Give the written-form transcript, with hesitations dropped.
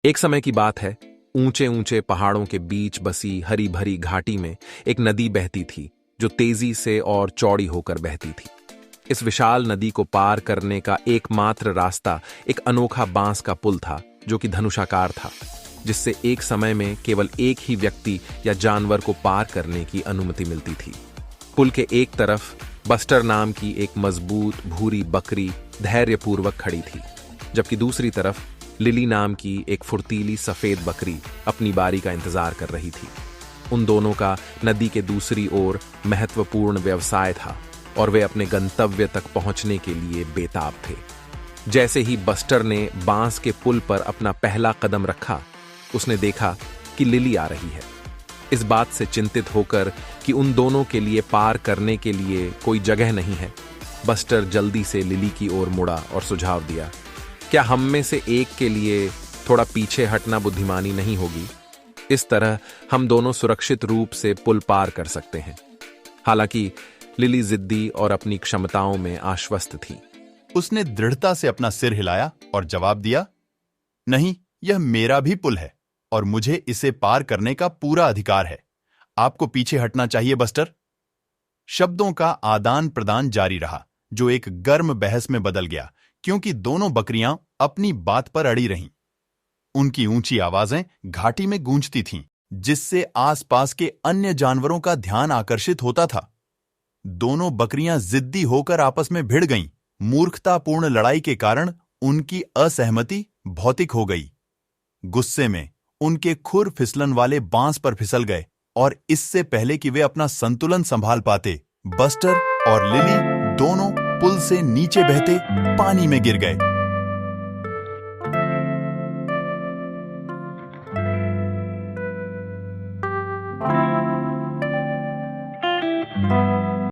एक समय की बात है। ऊंचे ऊंचे पहाड़ों के बीच बसी हरी भरी घाटी में एक नदी बहती थी, जो तेजी से और चौड़ी होकर बहती थी। इस विशाल नदी को पार करने का एकमात्र रास्ता एक अनोखा बांस का पुल था, जो कि धनुषाकार था, जिससे एक समय में केवल एक ही व्यक्ति या जानवर को पार करने की अनुमति मिलती थी। पुल के एक तरफ बस्टर नाम की एक मजबूत भूरी बकरी धैर्यपूर्वक खड़ी थी, जबकि दूसरी तरफ लिली नाम की एक फुर्तीली सफेद बकरी अपनी बारी का इंतजार कर रही थी। उन दोनों का नदी के दूसरी ओर महत्वपूर्ण व्यवसाय था और वे अपने गंतव्य तक पहुंचने के लिए बेताब थे। जैसे ही बस्टर ने बांस के पुल पर अपना पहला कदम रखा, उसने देखा कि लिली आ रही है। इस बात से चिंतित होकर कि उन दोनों के लिए पार करने के लिए कोई जगह नहीं है, बस्टर जल्दी से लिली की ओर मुड़ा और सुझाव दिया, क्या हम में से एक के लिए थोड़ा पीछे हटना बुद्धिमानी नहीं होगी? इस तरह हम दोनों सुरक्षित रूप से पुल पार कर सकते हैं। हालांकि लिली जिद्दी और अपनी क्षमताओं में आश्वस्त थी। उसने दृढ़ता से अपना सिर हिलाया और जवाब दिया, नहीं, यह मेरा भी पुल है और मुझे इसे पार करने का पूरा अधिकार है। आपको पीछे हटना चाहिए बस्टर। शब्दों का आदान प्रदान जारी रहा, जो एक गर्म बहस में बदल गया, क्योंकि दोनों बकरियां अपनी बात पर अड़ी रहीं। उनकी ऊंची आवाजें घाटी में गूंजती थीं, जिससे आसपास के अन्य जानवरों का ध्यान आकर्षित होता था। दोनों बकरियां जिद्दी होकर आपस में भिड़ गईं। मूर्खतापूर्ण लड़ाई के कारण उनकी असहमति भौतिक हो गई। गुस्से में उनके खुर फिसलन वाले बांस पर फिसल गए और इससे पहले कि वे अपना संतुलन संभाल पाते, बस्टर और लिली दोनों पुल से नीचे बहते पानी में गिर गए।